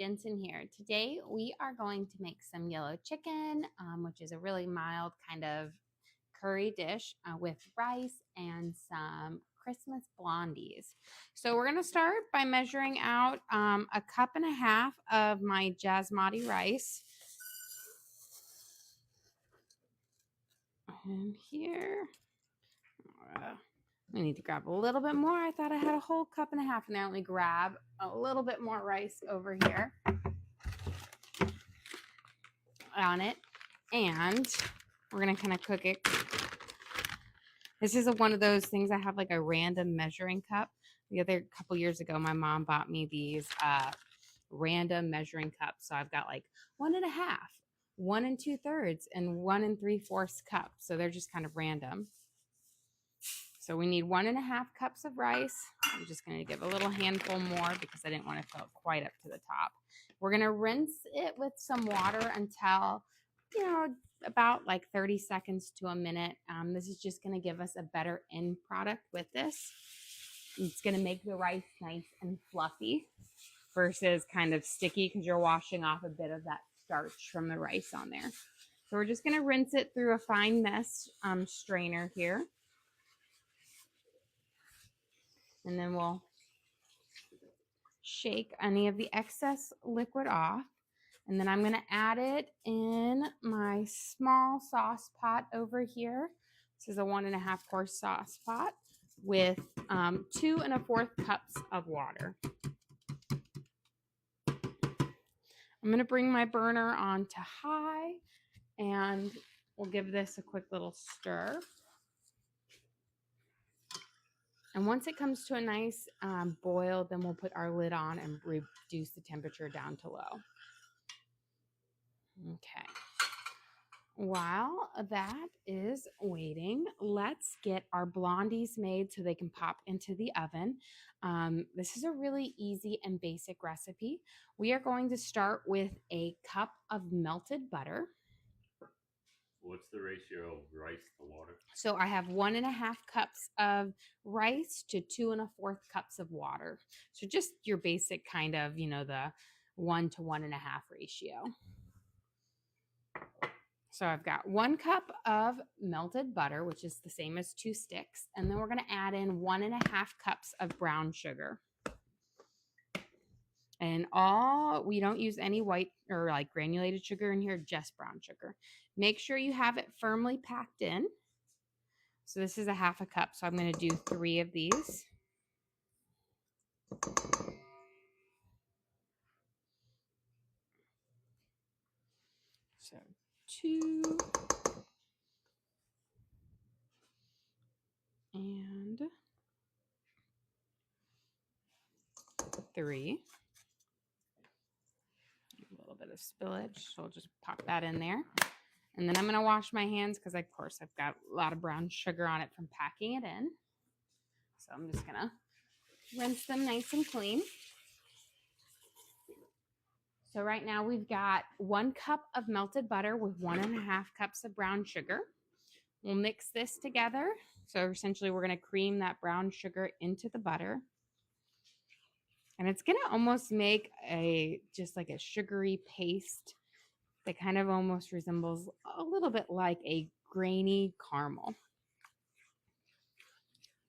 Jensen here. Today we are going to make some yellow chicken, which is a really mild kind of curry dish with rice and some Christmas blondies. So we're going to start by measuring out a cup and a half of my jasmati rice. And here, I need to grab a little bit more. I thought I had a whole cup and a half in there. Let me grab a little bit more rice over here on it. And we're going to kind of cook it. This is one of those things I have like a random measuring cup. The other couple years ago, my mom bought me these random measuring cups. So I've got like 1 1/2, 1 2/3, and 1 3/4 cups. So they're just kind of random. So we need 1 1/2 cups of rice. I'm just going to give a little handful more because I didn't want to fill it quite up to the top. We're going to rinse it with some water until, about like 30 seconds to a minute. This is just going to give us a better end product with this. It's going to make the rice nice and fluffy versus kind of sticky because you're washing off a bit of that starch from the rice on there. So we're just going to rinse it through a fine mesh strainer here. And then we'll shake any of the excess liquid off. And then I'm going to add it in my small sauce pot over here. This is a 1 1/2 quart sauce pot with 2 1/4 cups of water. I'm going to bring my burner on to high and we'll give this a quick little stir. And once it comes to a nice boil, then we'll put our lid on and reduce the temperature down to low. Okay. While that is waiting, let's get our blondies made so they can pop into the oven. This is a really easy and basic recipe. We are going to start with a cup of melted butter. What's the ratio of rice to water? So I have 1 1/2 cups of rice to 2 1/4 cups of water. So just your basic kind of, the 1 to 1 1/2 ratio. So I've got 1 cup of melted butter, which is the same as 2 sticks. And then we're going to add in 1 1/2 cups of brown sugar. And we don't use any white or like granulated sugar in here, just brown sugar. Make sure you have it firmly packed in. So this is a 1/2 cup. So I'm going to do 3 of these. So 2 and 3. A little bit of spillage, so I'll just pop that in there. And then I'm going to wash my hands because, of course, I've got a lot of brown sugar on it from packing it in. So I'm just going to rinse them nice and clean. So right now we've got 1 cup of melted butter with 1 1/2 cups of brown sugar. We'll mix this together. So essentially we're going to cream that brown sugar into the butter. And it's going to almost make just like a sugary paste that kind of almost resembles a little bit like a grainy caramel.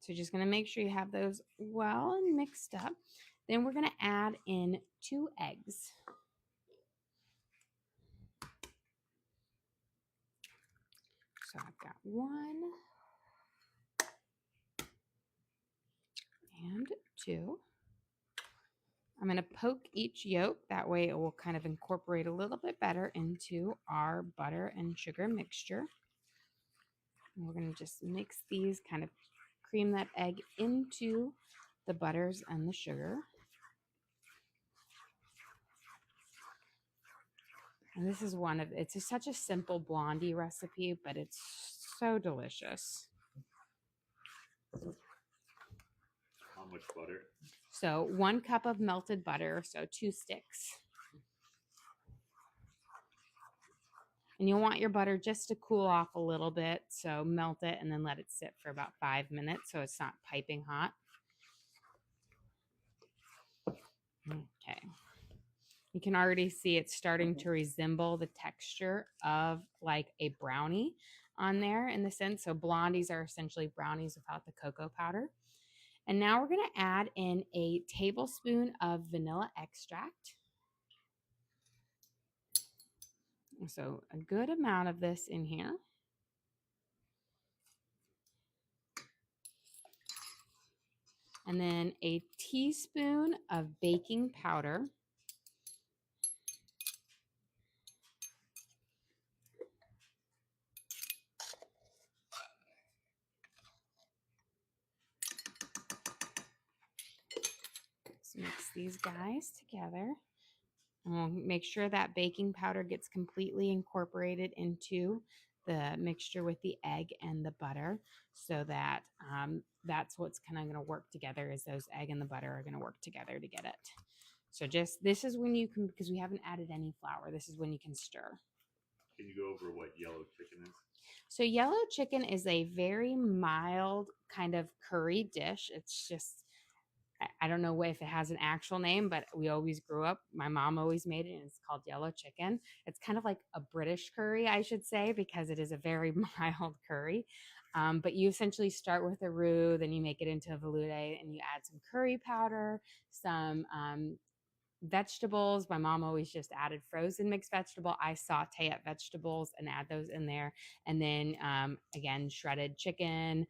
So just going to make sure you have those well and mixed up. Then we're going to add in 2 eggs. So I've got 1 and 2. I'm going to poke each yolk. That way it will kind of incorporate a little bit better into our butter and sugar mixture. And we're going to just mix these, kind of cream that egg into the butters and the sugar. And this is it's such a simple blondie recipe, but it's so delicious. How much butter? So 1 cup of melted butter, so 2 sticks. And you'll want your butter just to cool off a little bit. So melt it and then let it sit for about 5 minutes so it's not piping hot. Okay. You can already see it's starting to resemble the texture of like a brownie on there in the sense. So blondies are essentially brownies without the cocoa powder. And now we're going to add in a tablespoon of vanilla extract. So a good amount of this in here. And then a teaspoon of baking powder. Let's mix these guys together. And we'll make sure that baking powder gets completely incorporated into the mixture with the egg and the butter, so that that's what's kind of going to work together, is those egg and the butter are going to work together to get it. So just, this is when you can, because we haven't added any flour, this is when you can stir. Can you go over what yellow chicken is? So yellow chicken is a very mild kind of curry dish. It's just, I don't know if it has an actual name, but we always grew up, my mom always made it, and it's called yellow chicken. It's kind of like a British curry, I should say, because it is a very mild curry. But you essentially start with a roux, then you make it into a velouté, and you add some curry powder, some vegetables. My mom always just added frozen mixed vegetable. I saute up vegetables and add those in there. And then again, shredded chicken,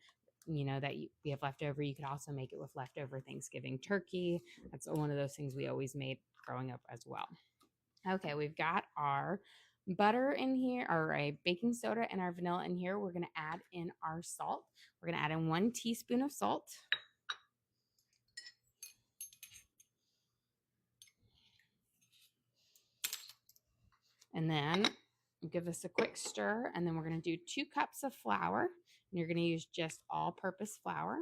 that we have leftover. You could also make it with leftover Thanksgiving turkey. That's one of those things we always made growing up as well. Okay, we've got our butter in here, or a baking soda, and our vanilla in here. We're going to add in our salt. We're going to add in 1 teaspoon of salt. And then give this a quick stir, and then we're going to do 2 cups of flour, and you're going to use just all-purpose flour.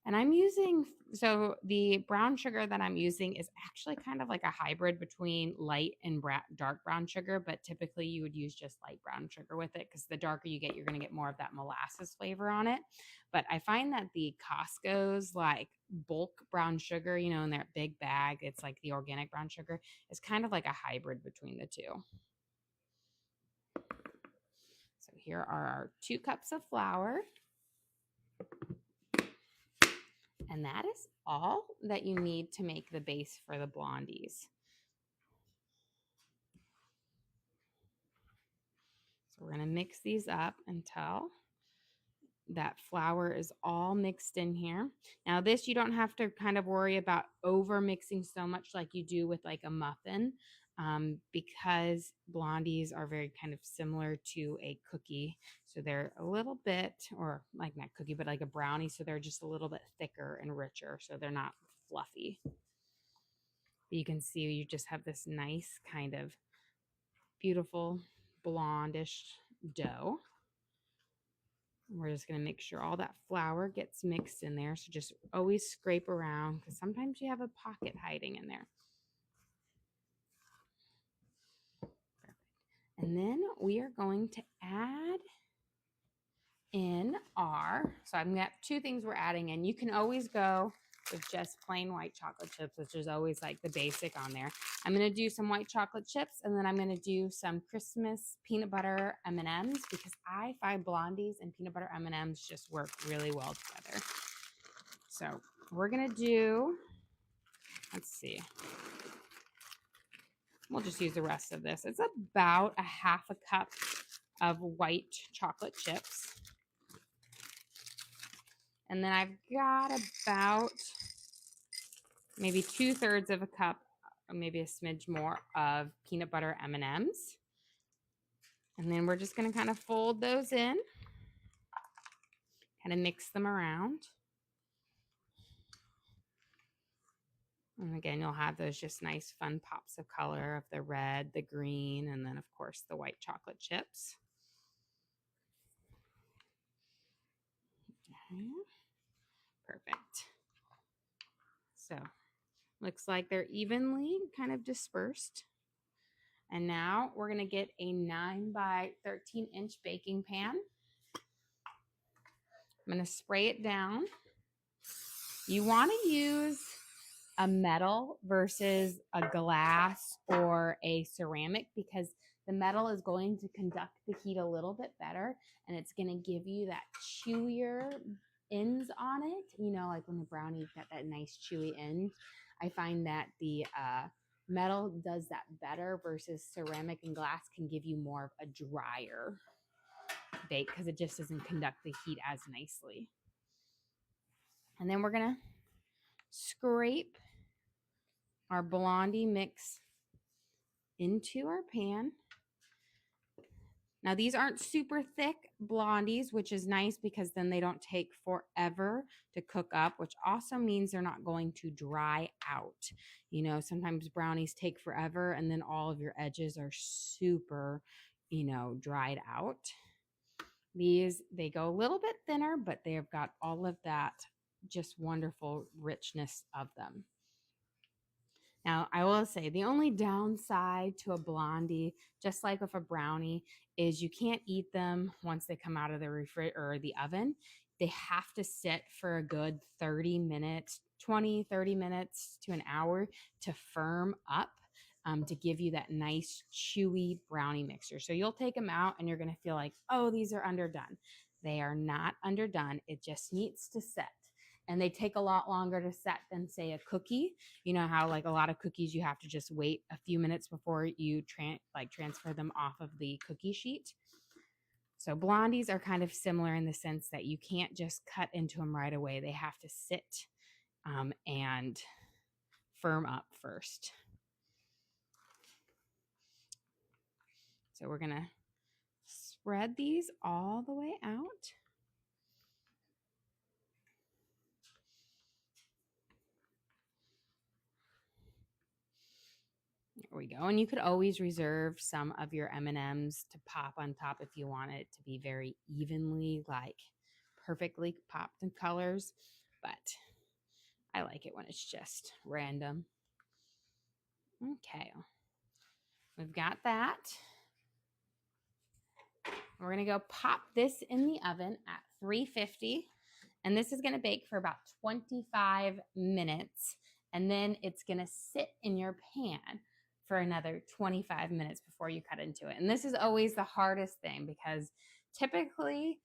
And I'm using, so the brown sugar that I'm using is actually kind of like a hybrid between light and dark brown sugar, but typically you would use just light brown sugar with it, because the darker you get, you're going to get more of that molasses flavor on it. But I find that the Costco's like bulk brown sugar, in that big bag, it's like the organic brown sugar, is kind of like a hybrid between the two. So here are our 2 cups of flour. And that is all that you need to make the base for the blondies. So we're going to mix these up until that flour is all mixed in here. Now this, you don't have to kind of worry about over mixing so much like you do with like a muffin, because blondies are very kind of similar to a cookie. So they're a little bit, or like not cookie, but like a brownie. So they're just a little bit thicker and richer. So they're not fluffy. But you can see you just have this nice kind of beautiful blondish dough. We're just going to make sure all that flour gets mixed in there. So just always scrape around, because sometimes you have a pocket hiding in there. Perfect. And then we are going to add in so I've got 2 things we're adding in. You can always go with just plain white chocolate chips, which is always like the basic on there. I'm going to do some white chocolate chips, and then I'm going to do some Christmas peanut butter M&Ms, because I find blondies and peanut butter M&Ms just work really well together. So we're going to do, let's see, we'll just use the rest of this. It's about a half a cup of white chocolate chips. And then I've got about maybe 2/3 of a cup, or maybe a smidge more, of peanut butter M&Ms. And then we're just going to kind of fold those in, kind of mix them around. And again, you'll have those just nice fun pops of color of the red, the green, and then of course the white chocolate chips. Okay. Perfect. So looks like they're evenly kind of dispersed. And now we're going to get a 9 by 13 inch baking pan. I'm going to spray it down. You want to use a metal versus a glass or a ceramic because the metal is going to conduct the heat a little bit better and it's going to give you that chewier ends on it. You know, like when the brownie's got that nice chewy end. I find that the metal does that better versus ceramic and glass can give you more of a drier bake because it just doesn't conduct the heat as nicely. And then we're going to scrape our Blondie mix into our pan. Now these aren't super thick Blondies, which is nice because then they don't take forever to cook up, which also means they're not going to dry out. You know, sometimes brownies take forever and then all of your edges are super, you know, dried out. These, they go a little bit thinner, but they've got all of that just wonderful richness of them. Now, I will say the only downside to a Blondie, just like with a brownie, is you can't eat them once they come out of the or the oven. They have to sit for a good 30 minutes, 20, 30 minutes to an hour to firm up, to give you that nice chewy brownie mixture. So you'll take them out and you're going to feel like, oh, these are underdone. They are not underdone. It just needs to set. And they take a lot longer to set than, say, a cookie. You know how, like, a lot of cookies, you have to just wait a few minutes before you transfer them off of the cookie sheet. So Blondies are kind of similar in the sense that you can't just cut into them right away. They have to sit and firm up first. So we're going to spread these all the way out. There we go. And you could always reserve some of your M&Ms to pop on top if you want it to be very evenly, like perfectly popped in colors. But I like it when it's just random. Okay. We've got that. We're going to go pop this in the oven at 350. And this is going to bake for about 25 minutes. And then it's going to sit in your pan for another 25 minutes before you cut into it. And this is always the hardest thing because typically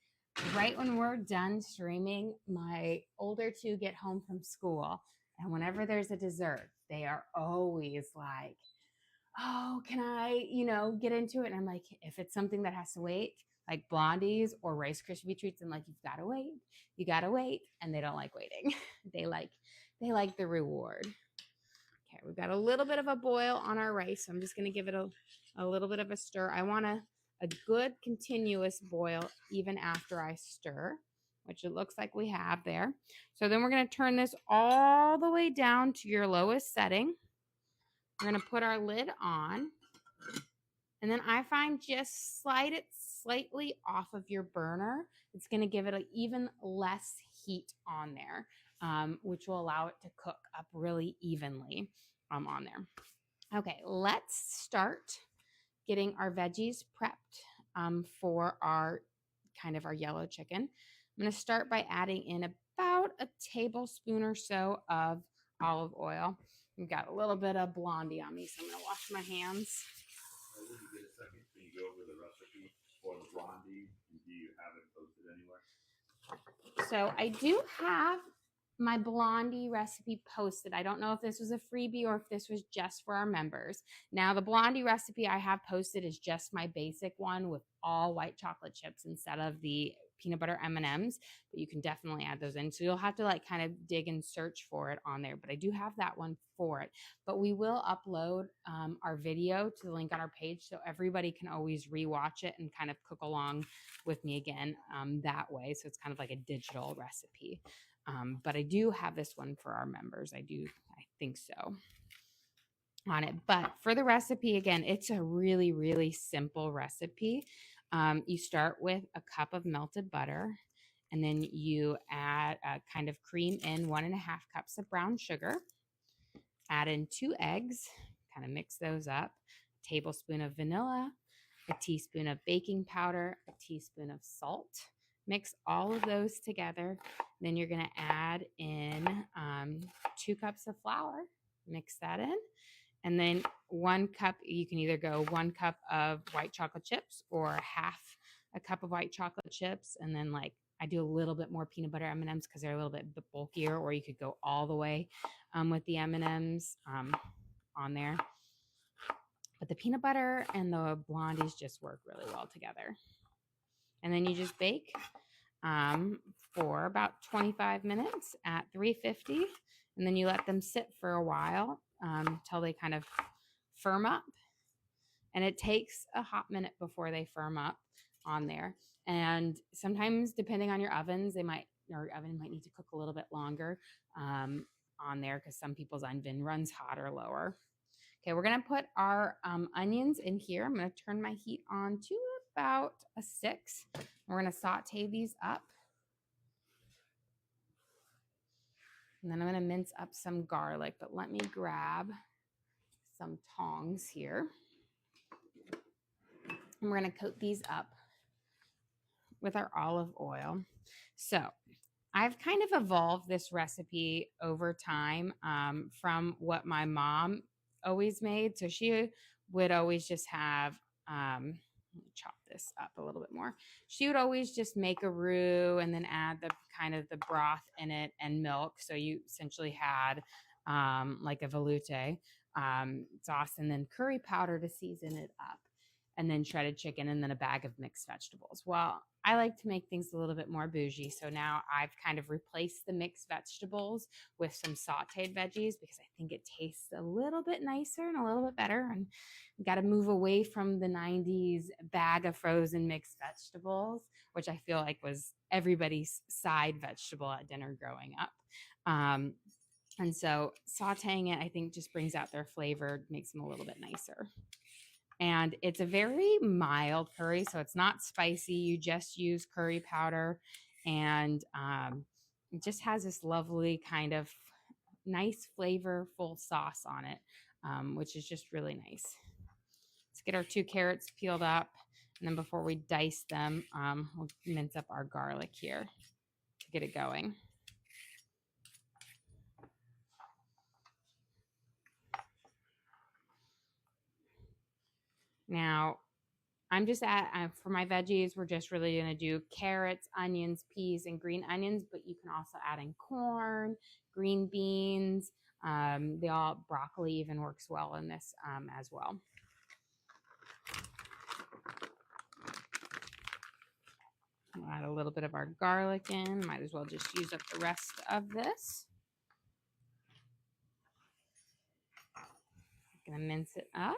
right when we're done streaming, my older two get home from school. And whenever there's a dessert, they are always like, oh, can I, get into it? And I'm like, if it's something that has to wait, like Blondies or Rice Krispie treats, I'm like, you gotta wait. And they don't like waiting. they like the reward. Okay, we've got a little bit of a boil on our rice. So I'm just gonna give it a little bit of a stir. I want a good continuous boil even after I stir, which it looks like we have there. So then we're gonna turn this all the way down to your lowest setting. We're going to put our lid on. And then I find just slide it slightly off of your burner. It's going to give it even less heat on there, which will allow it to cook up really evenly on there. Okay, let's start getting our veggies prepped for our yellow chicken. I'm going to start by adding in about a tablespoon or so of olive oil. I've got a little bit of Blondie on me, so I'm going to wash my hands. When you get a second, can you go over the recipe for the Blondie? Do you have it posted anywhere? So I do have my Blondie recipe posted. I don't know if this was a freebie or if this was just for our members. Now, the Blondie recipe I have posted is just my basic one with all white chocolate chips instead of the peanut butter M&Ms, but you can definitely add those in. So you'll have to kind of dig and search for it on there, but I do have that one for it. But we will upload our video to the link on our page so everybody can always rewatch it and kind of cook along with me again that way. So it's kind of like a digital recipe. But I do have this one for our members. I think so on it. But for the recipe, again, it's a really, really simple recipe. You start with a cup of melted butter, and then you add kind of cream in 1.5 cups of brown sugar, add in 2 eggs, kind of mix those up, tablespoon of vanilla, a teaspoon of baking powder, a teaspoon of salt. Mix all of those together. Then you're going to add in 2 cups of flour. Mix that in. And then 1 cup, you can either go 1 cup of white chocolate chips or half a cup of white chocolate chips. And then like I do a little bit more peanut butter M&Ms because they're a little bit bulkier, or you could go all the way with the M&Ms on there. But the peanut butter and the Blondies just work really well together. And then you just bake for about 25 minutes at 350. And then you let them sit for a while until they kind of firm up. And it takes a hot minute before they firm up on there. And sometimes, depending on your ovens, your oven might need to cook a little bit longer on there because some people's oven runs hot or lower. Okay, we're going to put our onions in here. I'm going to turn my heat on to about a 6. We're going to saute these up. And then I'm going to mince up some garlic, but let me grab some tongs here. And we're going to coat these up with our olive oil. So I've kind of evolved this recipe over time from what my mom always made. So she would always just have, let me chop this up a little bit more. She would always just make a roux and then add the kind of the broth in it and milk. So you essentially had like a velouté sauce and then curry powder to season it up, and then shredded chicken, and then a bag of mixed vegetables. Well, I like to make things a little bit more bougie. So now I've kind of replaced the mixed vegetables with some sauteed veggies because I think it tastes a little bit nicer and a little bit better. And got to move away from the 90s bag of frozen mixed vegetables, which I feel like was everybody's side vegetable at dinner growing up. And so sauteing it, I think, just brings out their flavor, makes them a little bit nicer. And it's a very mild curry, so it's not spicy. You just use curry powder, and it just has this lovely kind of nice flavorful sauce on it, which is just really nice. Let's get our 2 carrots peeled up, and then before we dice them, we'll mince up our garlic here to get it going. Now, I'm just for my veggies, we're just really going to do carrots, onions, peas, and green onions, but you can also add in corn, green beans. Broccoli even works well in this as well. We'll add a little bit of our garlic in. Might as well just use up the rest of this. I'm going to mince it up.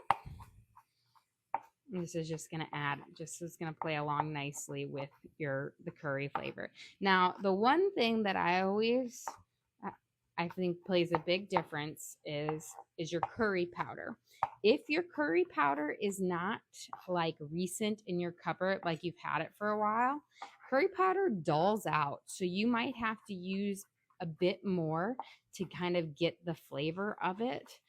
And this is just going to play along nicely with the curry flavor. Now, the one thing that I think plays a big difference is your curry powder. If your curry powder is not like recent in your cupboard, like you've had it for a while, curry powder dulls out. So you might have to use a bit more to kind of get the flavor of it.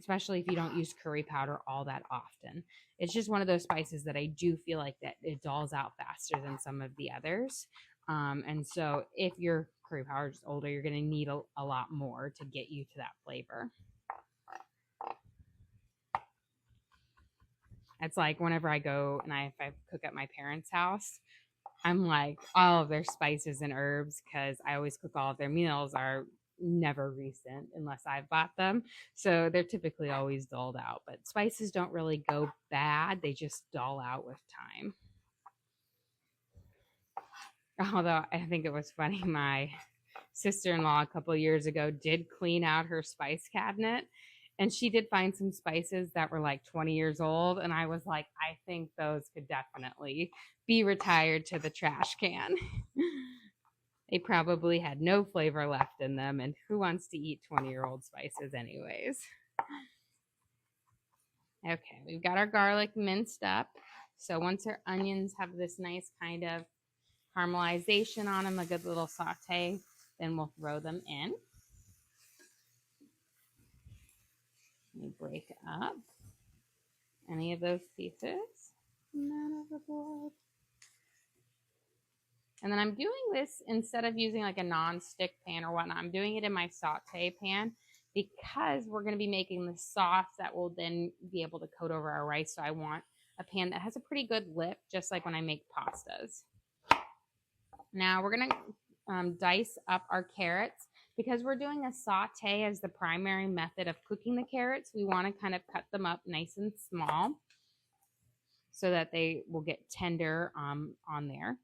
Especially if you don't use curry powder all that often. It's just one of those spices that I do feel like that it dulls out faster than some of the others. And so if your curry powder is older, you're going to need a lot more to get you to that flavor. It's like whenever I go and if I cook at my parents' house, I'm like all of their spices and herbs, because I always cook all of their meals are never recent unless I've bought them. So they're typically always dulled out, but spices don't really go bad. They just dull out with time. Although I think it was funny, my sister-in-law a couple of years ago did clean out her spice cabinet, and she did find some spices that were like 20 years old. And I was like, I think those could definitely be retired to the trash can. They probably had no flavor left in them, and who wants to eat 20-year-old spices anyways? Okay, we've got our garlic minced up. So once our onions have this nice kind of caramelization on them, a good little saute, then we'll throw them in. Let me break up. any of those pieces. None of the board. And then I'm doing this instead of using like a non-stick pan or whatnot. I'm doing it in my saute pan because we're going to be making the sauce that will then be able to coat over our rice. So I want a pan that has a pretty good lip, just like when I make pastas. Now we're going to dice up our carrots. Because we're doing a saute as the primary method of cooking the carrots, we want to kind of cut them up nice and small so that they will get tender on there.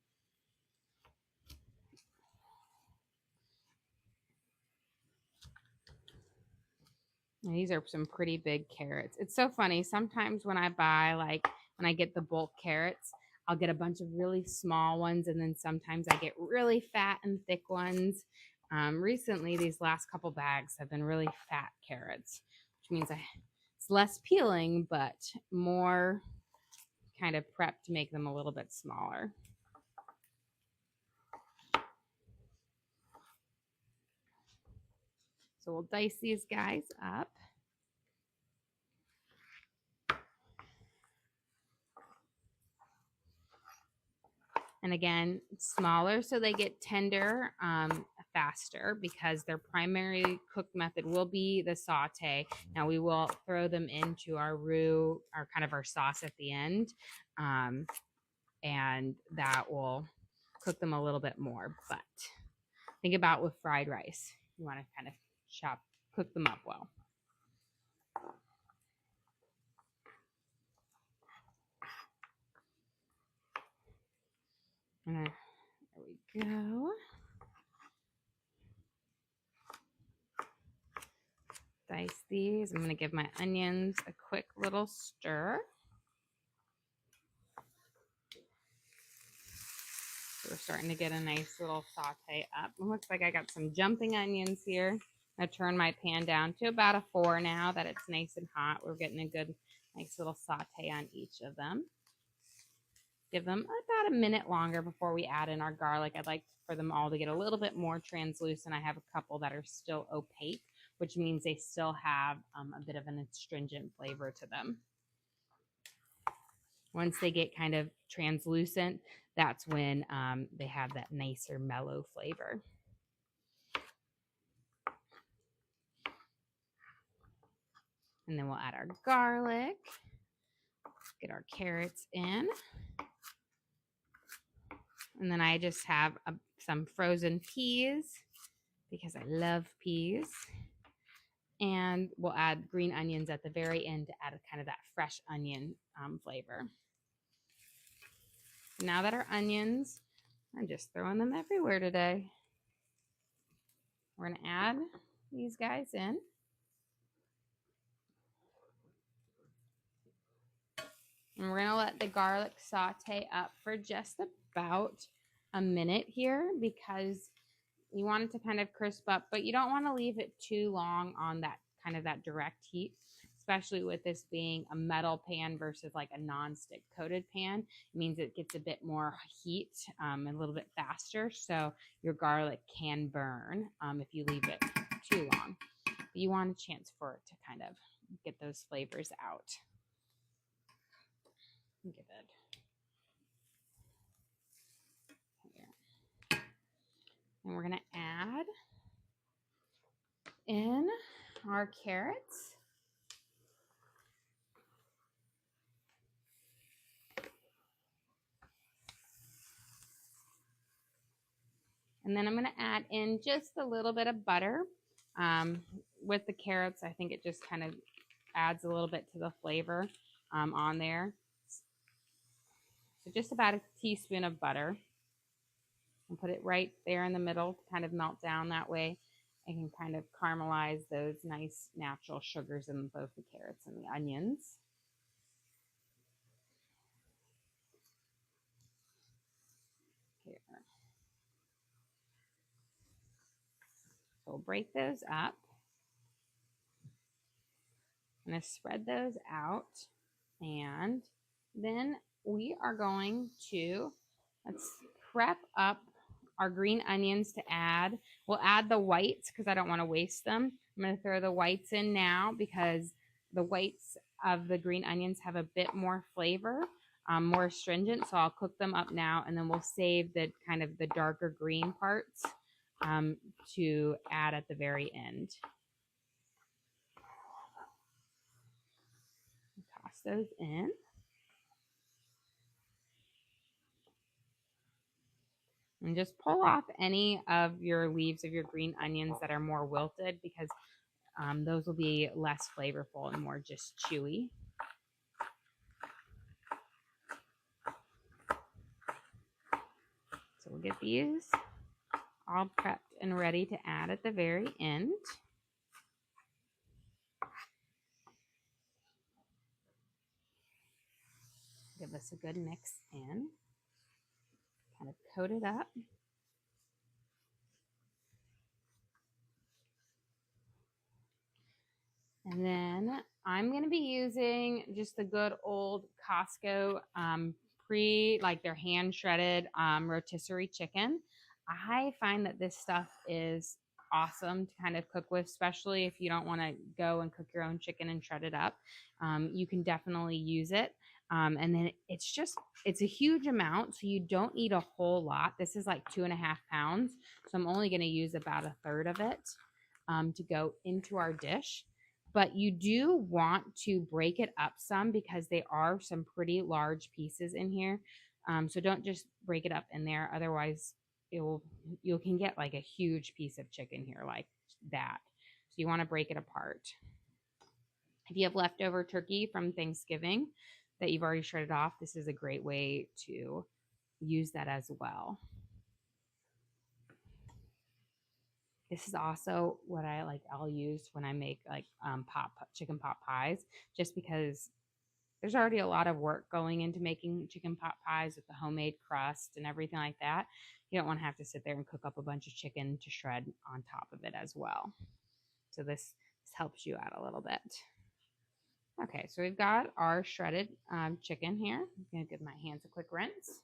And these are some pretty big carrots. It's so funny. Sometimes when I buy, when I get the bulk carrots, I'll get a bunch of really small ones. And then sometimes I get really fat and thick ones. Recently, these last couple bags have been really fat carrots, which means it's less peeling, but more kind of prep to make them a little bit smaller. So we'll dice these guys up. And again, smaller so they get tender faster because their primary cook method will be the saute. Now we will throw them into our roux, our sauce at the end. And that will cook them a little bit more. But think about with fried rice. You want to kind of cook them up well. There we go. Dice these. I'm going to give my onions a quick little stir. So we're starting to get a nice little saute up. It looks like I got some jumping onions here. I turn my pan down to about a 4 now that it's nice and hot. We're getting a good, nice little saute on each of them. Give them about a minute longer before we add in our garlic. I'd like for them all to get a little bit more translucent. I have a couple that are still opaque, which means they still have a bit of an astringent flavor to them. Once they get kind of translucent, that's when they have that nicer mellow flavor. And then we'll add our garlic, get our carrots in. And then I just have some frozen peas because I love peas. And we'll add green onions at the very end to add kind of that fresh onion flavor. Now that our onions, I'm just throwing them everywhere today. We're going to add these guys in. And we're going to let the garlic saute up for just about a minute here because you want it to kind of crisp up, but you don't want to leave it too long on that kind of that direct heat, especially with this being a metal pan versus like a non-stick coated pan. It means it gets a bit more heat a little bit faster, so your garlic can burn if you leave it too long. But you want a chance for it to kind of get those flavors out. Give it. Here. And we're going to add in our carrots. And then I'm going to add in just a little bit of butter. With the carrots, I think it just kind of adds a little bit to the flavor on there. So just about a teaspoon of butter. And put it right there in the middle to kind of melt down that way. I can kind of caramelize those nice natural sugars in both the carrots and the onions. Here. So we'll break those up. I'm going to spread those out. And then we are going to, let's prep up our green onions to add. We'll add the whites because I don't want to waste them. I'm going to throw the whites in now because the whites of the green onions have a bit more flavor, more astringent. So I'll cook them up now, and then we'll save the kind of the darker green parts to add at the very end. Toss those in. And just pull off any of your leaves of your green onions that are more wilted, because those will be less flavorful and more just chewy. So we'll get these all prepped and ready to add at the very end. Give this a good mix in. Kind of coat it up. And then I'm going to be using just the good old Costco like their hand shredded rotisserie chicken. I find that this stuff is awesome to kind of cook with, especially if you don't want to go and cook your own chicken and shred it up. You can definitely use it. And then it's a huge amount, so you don't need a whole lot. This is like 2.5 pounds. So I'm only going to use about 1/3 of it to go into our dish. But you do want to break it up some, because they are some pretty large pieces in here. So don't just break it up in there. Otherwise, you can get like a huge piece of chicken here like that. So you want to break it apart. If you have leftover turkey from Thanksgiving that you've already shredded off, this is a great way to use that as well. This is also what I'll use when I make like chicken pot pies, just because there's already a lot of work going into making chicken pot pies with the homemade crust and everything like that. You don't want to have to sit there and cook up a bunch of chicken to shred on top of it as well. So this helps you out a little bit. Okay, so we've got our shredded chicken here. I'm going to give my hands a quick rinse.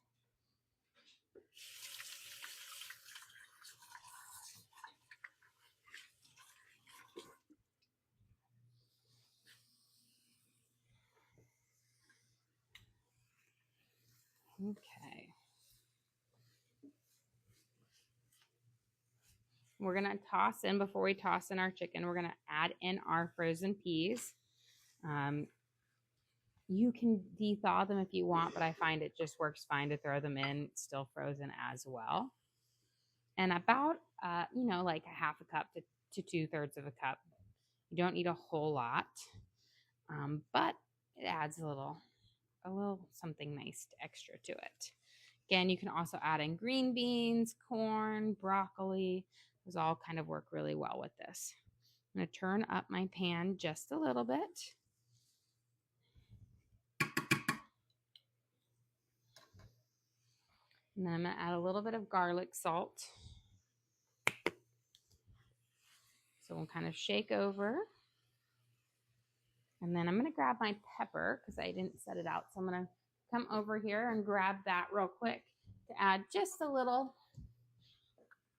Okay. We're going to toss in, before we toss in our chicken, we're going to add in our frozen peas. You can de-thaw them if you want, but I find it just works fine to throw them in still frozen as well. And about, like 1/2 cup to 2/3 of a cup. You don't need a whole lot, but it adds a little something nice extra to it. Again, you can also add in green beans, corn, broccoli. Those all kind of work really well with this. I'm going to turn up my pan just a little bit. And then I'm going to add a little bit of garlic salt. So we'll kind of shake over. And then I'm going to grab my pepper, because I didn't set it out. So I'm going to come over here and grab that real quick to add just a little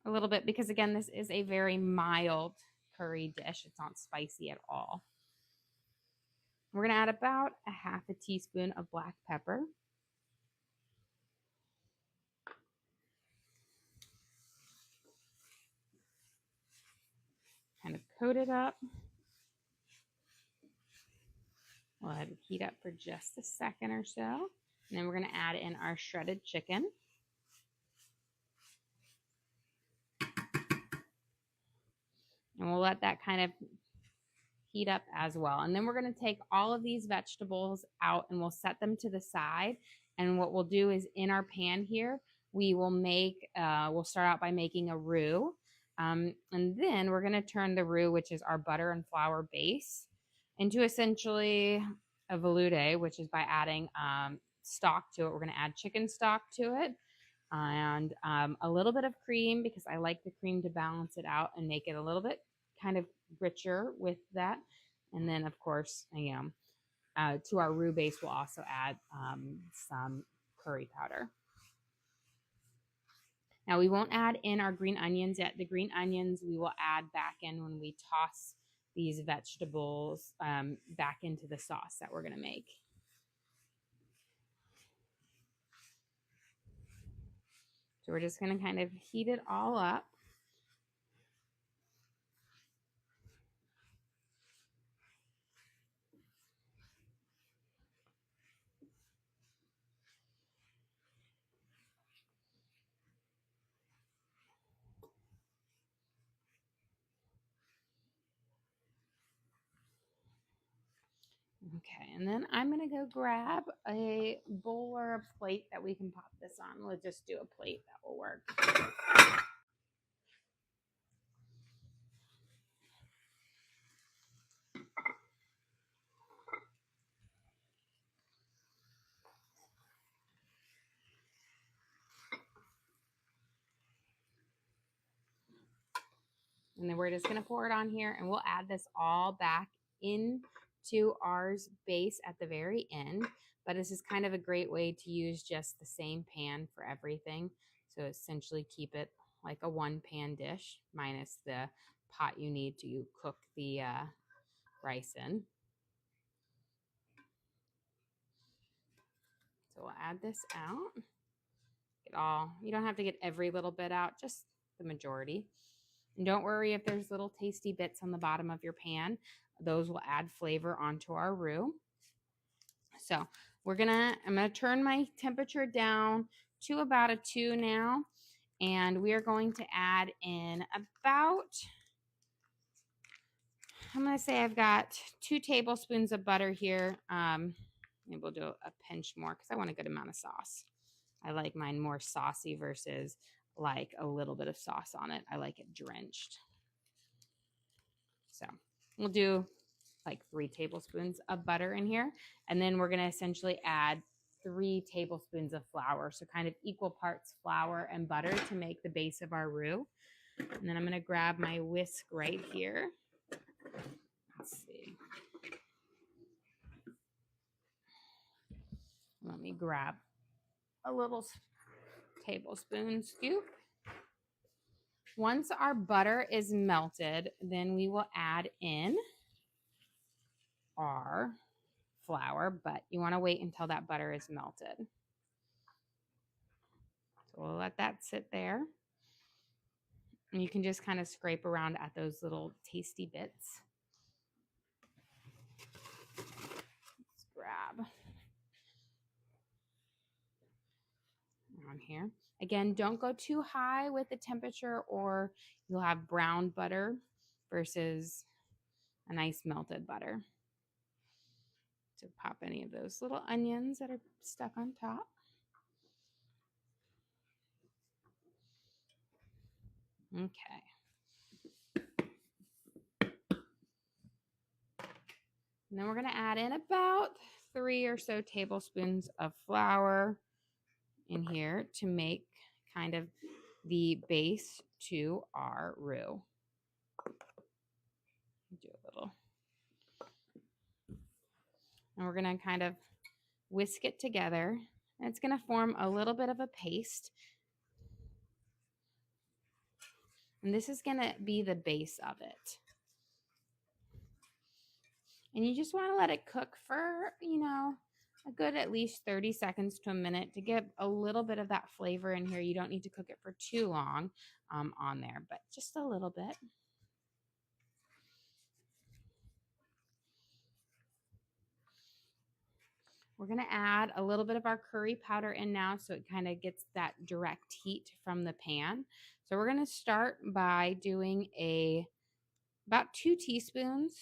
bit, because again, this is a very mild curry dish. It's not spicy at all. We're going to add about 1/2 teaspoon of black pepper. Kind of coat it up. We'll let it heat up for just a second or so. And then we're going to add in our shredded chicken. And we'll let that kind of heat up as well. And then we're going to take all of these vegetables out and we'll set them to the side. And what we'll do is, in our pan here, we will we'll start out by making a roux. And then we're going to turn the roux, which is our butter and flour base, into essentially a velouté, which is by adding stock to it. We're going to add chicken stock to it, and a little bit of cream, because I like the cream to balance it out and make it a little bit kind of richer with that. And then, of course, to our roux base, we'll also add some curry powder. Now, we won't add in our green onions yet. The green onions we will add back in when we toss these vegetables back into the sauce that we're going to make. So we're just going to kind of heat it all up. Okay, and then I'm going to go grab a bowl or a plate that we can pop this on. We'll just do a plate, that will work. And then we're just going to pour it on here, and we'll add this all back into ours base at the very end. But this is kind of a great way to use just the same pan for everything. So essentially keep it like a one pan dish minus the pot you need to cook the rice in. So we'll add this out. Get all, you don't have to get every little bit out, just the majority. And don't worry if there's little tasty bits on the bottom of your pan. Those will add flavor onto our roux. So I'm gonna turn my temperature down to about a 2 now. And we are going to add in about, I'm gonna say I've got 2 tablespoons of butter here. Maybe we'll do a pinch more because I want a good amount of sauce. I like mine more saucy versus like a little bit of sauce on it. I like it drenched. So we'll do like 3 tablespoons of butter in here. And then we're going to essentially add 3 tablespoons of flour. So kind of equal parts flour and butter to make the base of our roux. And then I'm going to grab my whisk right here. Let's see. Let me grab a little tablespoon scoop. Once our butter is melted, then we will add in our flour, but you want to wait until that butter is melted. So we'll let that sit there. And you can just kind of scrape around at those little tasty bits. Let's grab on here. Again, don't go too high with the temperature or you'll have brown butter versus a nice melted butter. So pop any of those little onions that are stuck on top. Okay. And then we're going to add in about 3 or so tablespoons of flour in here to make kind of the base to our roux. Do a little. And we're going to kind of whisk it together. And it's going to form a little bit of a paste. And this is going to be the base of it. And you just want to let it cook for, a good at least 30 seconds to a minute to get a little bit of that flavor in here. You don't need to cook it for too long on there, but just a little bit. We're going to add a little bit of our curry powder in now so it kind of gets that direct heat from the pan. So we're going to start by doing about 2 teaspoons.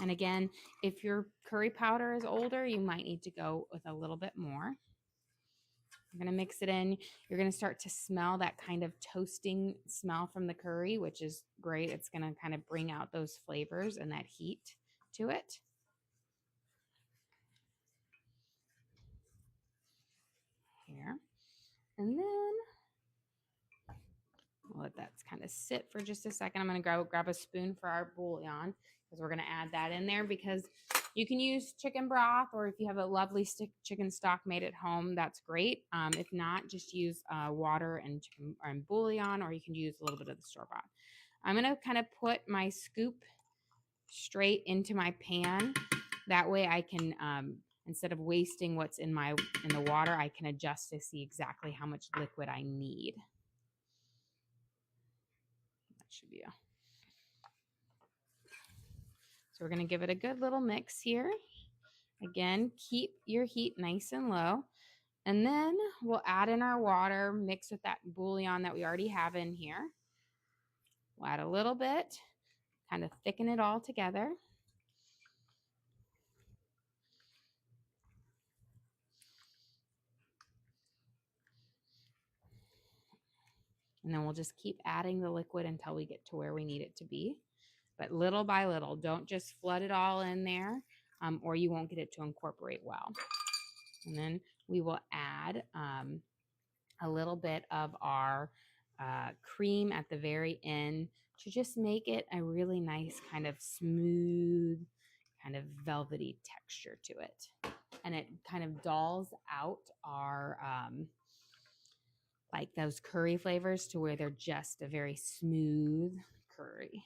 And again, if your curry powder is older, you might need to go with a little bit more. I'm going to mix it in. You're going to start to smell that kind of toasting smell from the curry, which is great. It's going to kind of bring out those flavors and that heat to it. Here. And then we'll let that kind of sit for just a second. I'm going to go grab a spoon for our bouillon because we're going to add that in there because You can use chicken broth, or if you have a lovely chicken stock made at home, that's great. If not, just use water and chicken and bouillon, or you can use a little bit of the store bought. I'm gonna kind of put my scoop straight into my pan. That way I can, instead of wasting what's in the water, I can adjust to see exactly how much liquid I need. That should be so we're gonna give it a good little mix here. Again, keep your heat nice and low. And then we'll add in our water, mix with that bouillon that we already have in here. We'll add a little bit, kind of thicken it all together. And then we'll just keep adding the liquid until we get to where we need it to be. But little by little, don't just flood it all in there, or you won't get it to incorporate well. And then we will add a little bit of our cream at the very end to just make it a really nice kind of smooth, kind of velvety texture to it. And it kind of dulls out our like those curry flavors to where they're just a very smooth curry.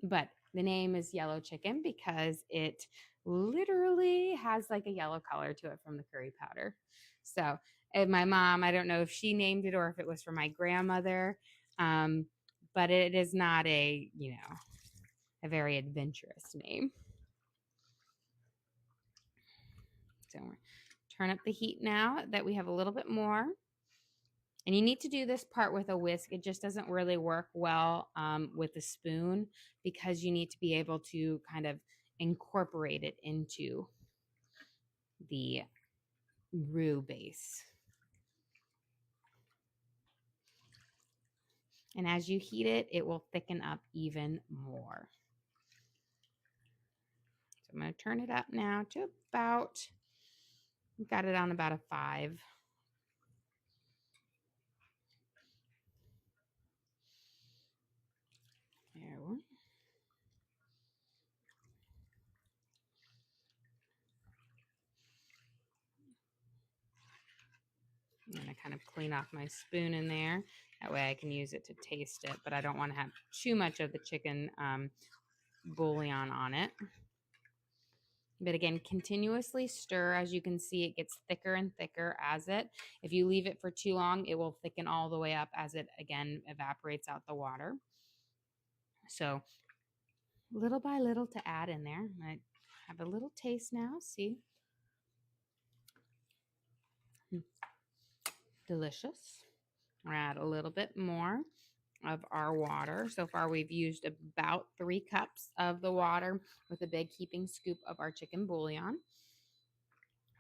But the name is yellow chicken because it literally has like a yellow color to it from the curry powder. So, and my mom, I don't know if she named it or if it was for my grandmother, but it is not a, a very adventurous name. So we're turn up the heat now that we have a little bit more. And you need to do this part with a whisk. It just doesn't really work well with a spoon because you need to be able to kind of incorporate it into the roux base. And as you heat it, it will thicken up even more. So I'm going to turn it up now to about, got it on about a 5. There we go. I'm going to kind of clean off my spoon in there. That way I can use it to taste it, but I don't want to have too much of the chicken bouillon on it. But again, continuously stir. As you can see, it gets thicker and thicker if you leave it for too long, it will thicken all the way up as it, again, evaporates out the water. So little by little to add in there. I have a little taste now. See? Delicious. We'll add a little bit more of our water. So far, we've used about 3 cups of the water with a big heaping scoop of our chicken bouillon.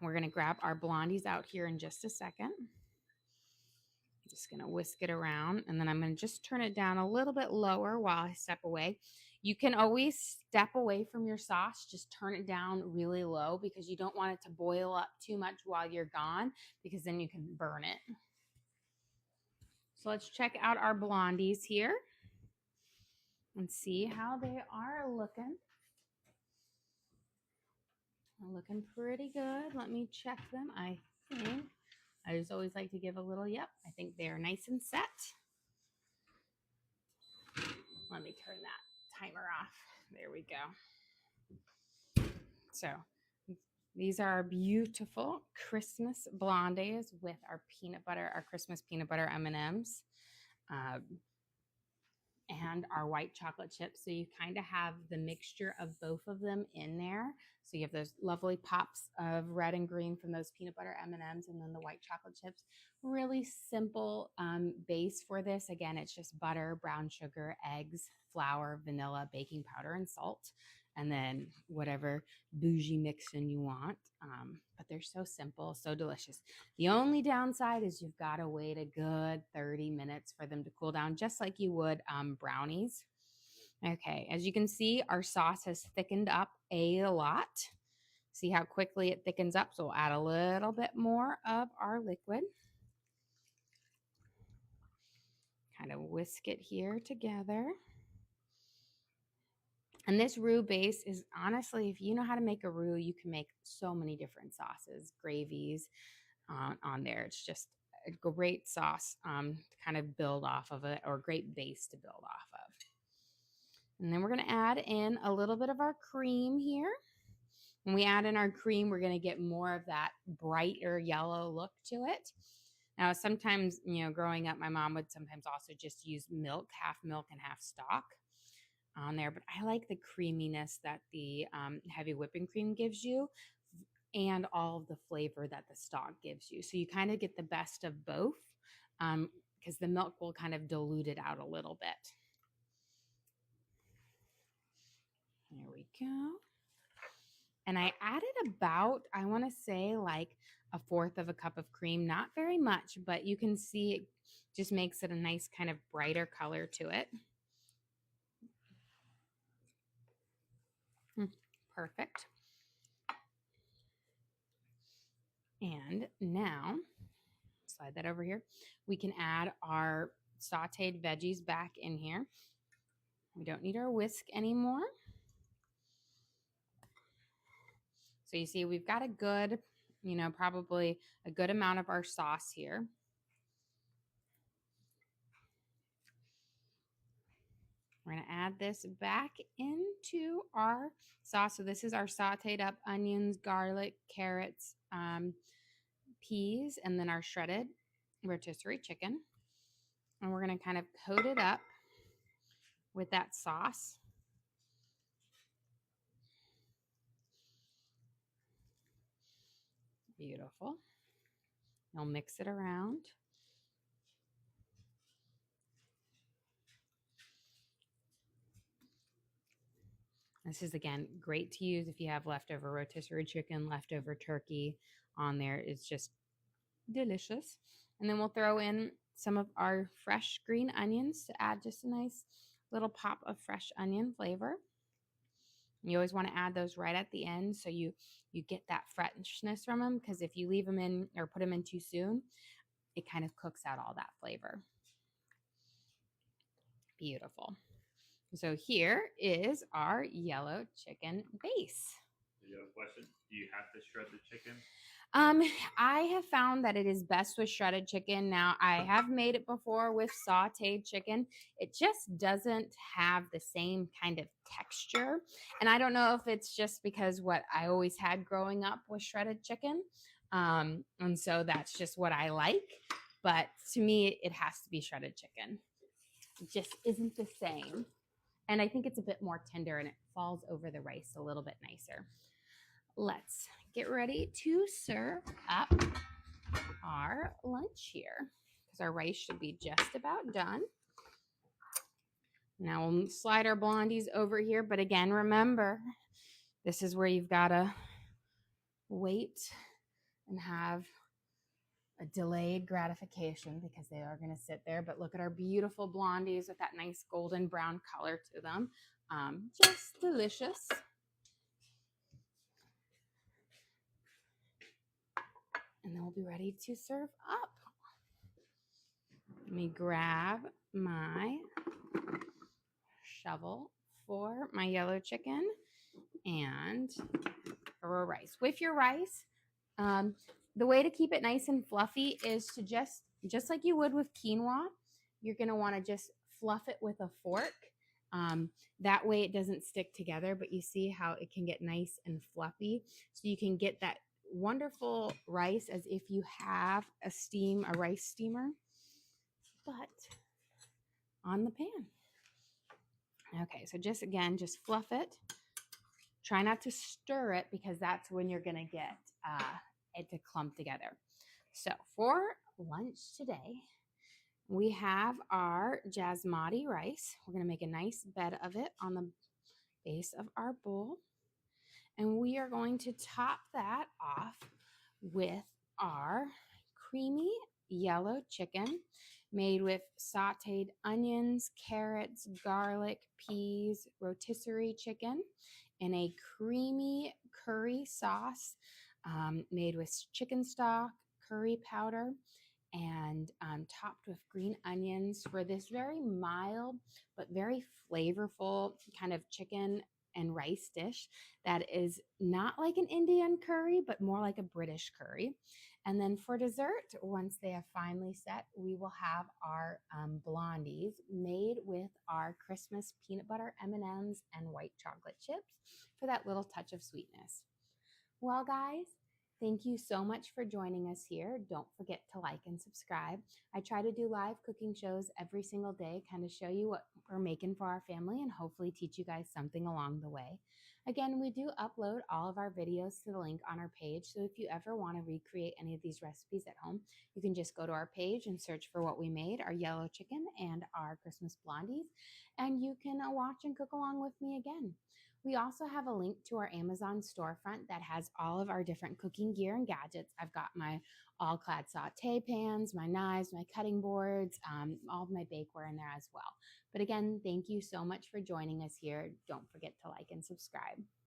We're going to grab our blondies out here in just a second. I'm just going to whisk it around, and then I'm going to just turn it down a little bit lower while I step away. You can always step away from your sauce. Just turn it down really low because you don't want it to boil up too much while you're gone because then you can burn it. So let's check out our blondies here and see how they are looking. They're looking pretty good. Let me check them. I think I just always like to give a little, yep, I think they're nice and set. Let me turn that timer off. There we go. So these are our beautiful Christmas blondies with our peanut butter, our Christmas peanut butter M&Ms. And our white chocolate chips. So you kind of have the mixture of both of them in there. So you have those lovely pops of red and green from those peanut butter M&Ms and then the white chocolate chips. Really simple base for this. Again, it's just butter, brown sugar, eggs, flour, vanilla, baking powder, and salt. And then whatever bougie mixin you want. But they're so simple, so delicious. The only downside is you've got to wait a good 30 minutes for them to cool down, just like you would brownies. Okay, as you can see, our sauce has thickened up a lot. See how quickly it thickens up? So we'll add a little bit more of our liquid. Kind of whisk it here together. And this roux base is honestly, if you know how to make a roux, you can make so many different sauces, gravies on there. It's just a great sauce to kind of build off of it, or a great base to build off of. And then we're going to add in a little bit of our cream here. When we add in our cream, we're going to get more of that brighter yellow look to it. Now, sometimes, growing up, my mom would sometimes also just use milk and half stock on there. But I like the creaminess that the heavy whipping cream gives you, and all of the flavor that the stock gives you. So you kind of get the best of both, because the milk will kind of dilute it out a little bit. There we go. And I added about, I want to say like a fourth of a cup of cream, not very much, but you can see it just makes it a nice kind of brighter color to it. Perfect. And now, slide that over here, we can add our sauteed veggies back in here. We don't need our whisk anymore. So you see, we've got a good, probably a good amount of our sauce here. We're going to add this back into our sauce. So this is our sauteed up onions, garlic, carrots, peas, and then our shredded rotisserie chicken. And we're going to kind of coat it up with that sauce. Beautiful. You'll mix it around. This is, again, great to use if you have leftover rotisserie chicken, leftover turkey on there. It's just delicious. And then we'll throw in some of our fresh green onions to add just a nice little pop of fresh onion flavor. You always want to add those right at the end so you get that freshness from them, because if you leave them in or put them in too soon, it kind of cooks out all that flavor. Beautiful. So here is our yellow chicken base. Do you have a question? Do you have to shred the chicken? I have found that it is best with shredded chicken. Now, I have made it before with sauteed chicken. It just doesn't have the same kind of texture. And I don't know if it's just because what I always had growing up was shredded chicken. And so that's just what I like. But to me, it has to be shredded chicken. It just isn't the same. And I think it's a bit more tender and it falls over the rice a little bit nicer. Let's get ready to serve up our lunch here, because our rice should be just about done. Now we'll slide our blondies over here. But again, remember, this is where you've got to wait and have a delayed gratification, because they are going to sit there. But look at our beautiful blondies with that nice golden brown color to them. Just delicious. And then we'll be ready to serve up. Let me grab my shovel for my yellow chicken and our rice. With your rice, the way to keep it nice and fluffy is to just like you would with quinoa, you're going to want to just fluff it with a fork. That way it doesn't stick together, but you see how it can get nice and fluffy. So you can get that wonderful rice as if you have a rice steamer, but on the pan. Okay, so just fluff it. Try not to stir it, because that's when you're going to get it to clump together. So for lunch today, we have our jasmati rice. We're going to make a nice bed of it on the base of our bowl. And we are going to top that off with our creamy yellow chicken made with sauteed onions, carrots, garlic, peas, rotisserie chicken in a creamy curry sauce made with chicken stock, curry powder, and topped with green onions for this very mild but very flavorful kind of chicken and rice dish that is not like an Indian curry, but more like a British curry. And then for dessert, once they have finally set, we will have our blondies made with our Christmas peanut butter M&Ms and white chocolate chips for that little touch of sweetness. Well, guys, thank you so much for joining us here. Don't forget to like and subscribe. I try to do live cooking shows every single day, kind of show you what we're making for our family and hopefully teach you guys something along the way. Again, we do upload all of our videos to the link on our page. So if you ever want to recreate any of these recipes at home, you can just go to our page and search for what we made, our yellow chicken and our Christmas blondies, and you can watch and cook along with me again. We also have a link to our Amazon storefront that has all of our different cooking gear and gadgets. I've got my all-clad sauté pans, my knives, my cutting boards, all of my bakeware in there as well. But again, thank you so much for joining us here. Don't forget to like and subscribe.